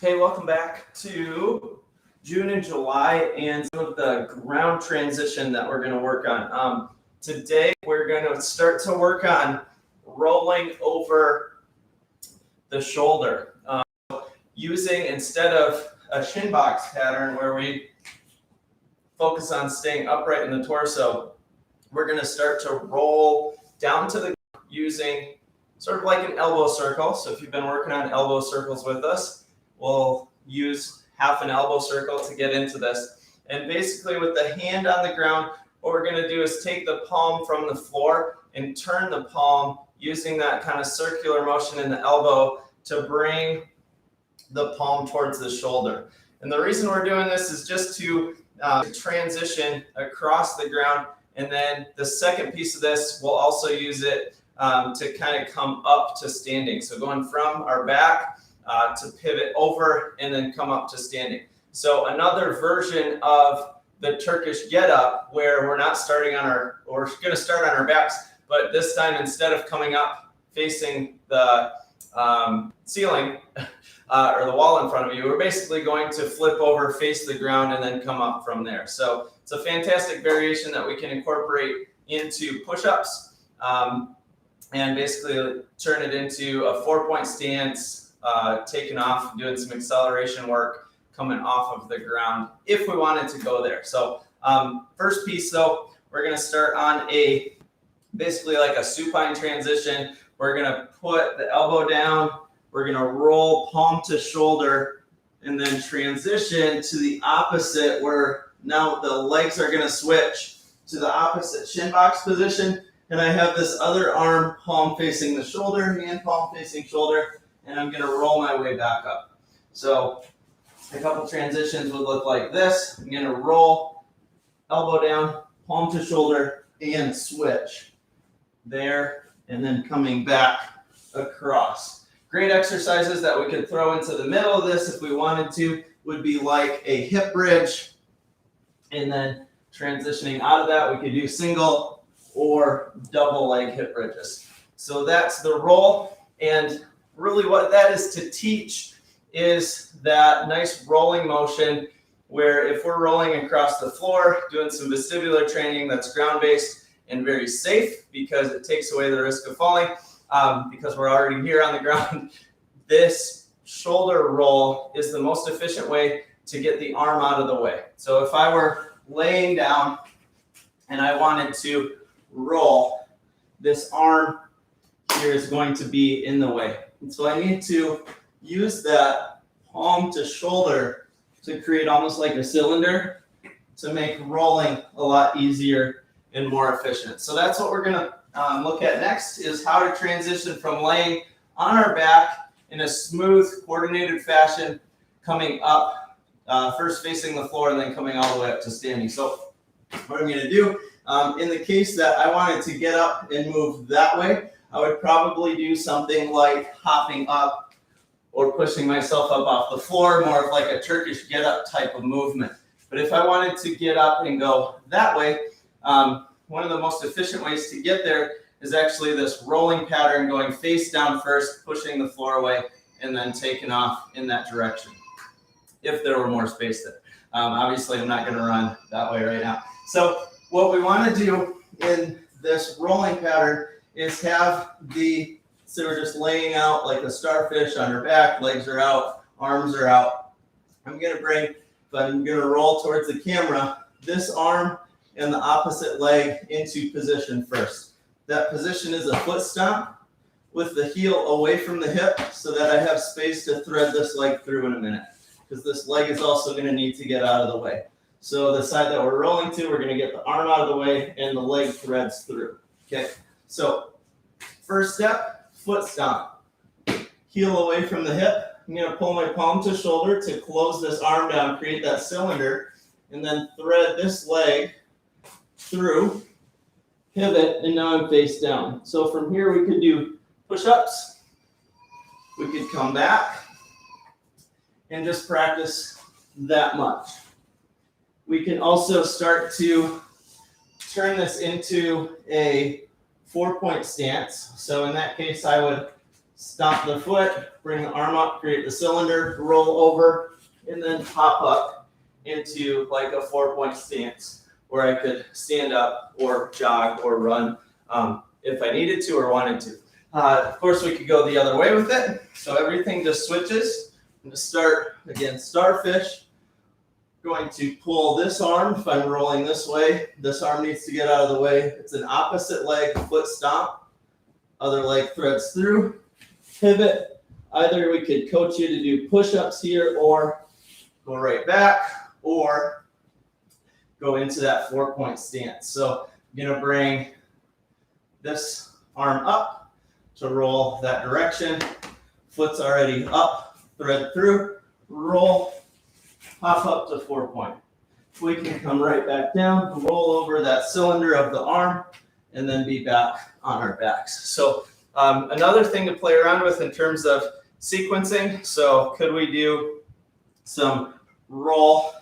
Hey, welcome back to June and July and some of the ground transition that we're going to work on. Today, we're going to start to work on rolling over the shoulder. Using, instead of a Shinbox pattern where we focus on staying upright in the torso, we're going to start to roll down to the ground using sort of like an elbow circle. So if you've been working on elbow circles with us, we'll use half an elbow circle to get into this. And basically with the hand on the ground, what we're going to do is take the palm from the floor and turn the palm using that kind of circular motion in the elbow to bring the palm towards the shoulder. And the reason we're doing this is just to transition across the ground. And then the second piece of this, we'll also use it to kind of come up to standing. So going from our back to pivot over and then come up to standing. So another version of the Turkish get-up where we're not starting on our, we're going to start on our backs, but this time instead of coming up facing the ceiling or the wall in front of you, we're basically going to flip over, face the ground, and then come up from there. So it's a fantastic variation that we can incorporate into push-ups and basically turn it into a 4-point stance, taking off, doing some acceleration work, coming off of the ground if we wanted to go there. So first piece though, we're going to start on a basically like a supine transition. We're going to put the elbow down, we're going to roll palm to shoulder, and then transition to the opposite where now the legs are going to switch to the opposite shin box position. And I have this other arm, palm facing the shoulder, hand palm facing shoulder, and I'm going to roll my way back up. So a couple transitions would look like this. I'm going to roll, elbow down, palm to shoulder, and switch there, and then coming back across. Great exercises that we could throw into the middle of this if we wanted to would be like a hip bridge, and then transitioning out of that, we could do single or double leg hip bridges. So that's the roll, and really what that is to teach is that nice rolling motion where if we're rolling across the floor, doing some vestibular training that's ground-based and very safe because it takes away the risk of falling because we're already here on the ground, this shoulder roll is the most efficient way to get the arm out of the way. So if I were laying down and I wanted to roll, this arm here is going to be in the way. And so I need to use that palm to shoulder to create almost like a cylinder to make rolling a lot easier and more efficient. So that's what we're going to look at next, is how to transition from laying on our back in a smooth, coordinated fashion, coming up, first facing the floor and then coming all the way up to standing. So what I'm going to do, in the case that I wanted to get up and move that way, I would probably do something like hopping up or pushing myself up off the floor, more of like a Turkish get-up type of movement. But if I wanted to get up and go that way, one of the most efficient ways to get there is actually this rolling pattern, going face down first, pushing the floor away, and then taking off in that direction, if there were more space there. Obviously, I'm not going to run that way right now. So what we want to do in this rolling pattern is have so we're just laying out like a starfish on her back, legs are out, arms are out. I'm going to roll towards the camera, this arm and the opposite leg into position first. That position is a foot stomp with the heel away from the hip so that I have space to thread this leg through in a minute, because this leg is also going to need to get out of the way. So the side that we're rolling to, we're going to get the arm out of the way and the leg threads through. Okay, so first step, foot stomp. Heel away from the hip. I'm going to pull my palm to shoulder to close this arm down, create that cylinder, and then thread this leg through, pivot, and now I'm face down. So from here we could do push-ups. We could come back and just practice that much. We can also start to turn this into a 4-point stance. So in that case, I would Stomp the foot, bring the arm up, create the cylinder, roll over, and then pop up into like a 4-point stance where I could stand up or jog or run if I needed to or wanted to. Of course, we could go the other way with it. So everything just switches. And to start, again, starfish. Going to pull this arm. If I'm rolling this way, this arm needs to get out of the way. It's an opposite leg foot stomp. Other leg threads through. Pivot. Either we could coach you to do push-ups here or go right back or go into that 4-point stance. So I'm going to bring this arm up to roll that direction. Foot's already up, thread through, roll, pop up to 4-point. We can come right back down, roll over that cylinder of the arm, and then be back on our backs. So another thing to play around with in terms of sequencing. So could we do some roll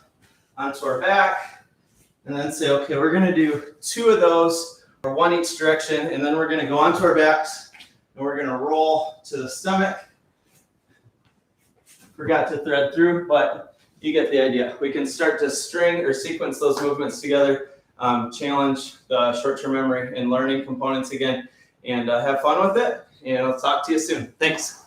onto our back and then say, okay, we're going to do 2 of those, or 1 each direction, and then we're going to go onto our backs and we're going to roll to the stomach. Forgot to thread through, but you get the idea. We can start to string or sequence those movements together, challenge the short-term memory and learning components again, and have fun with it. And I'll talk to you soon. Thanks.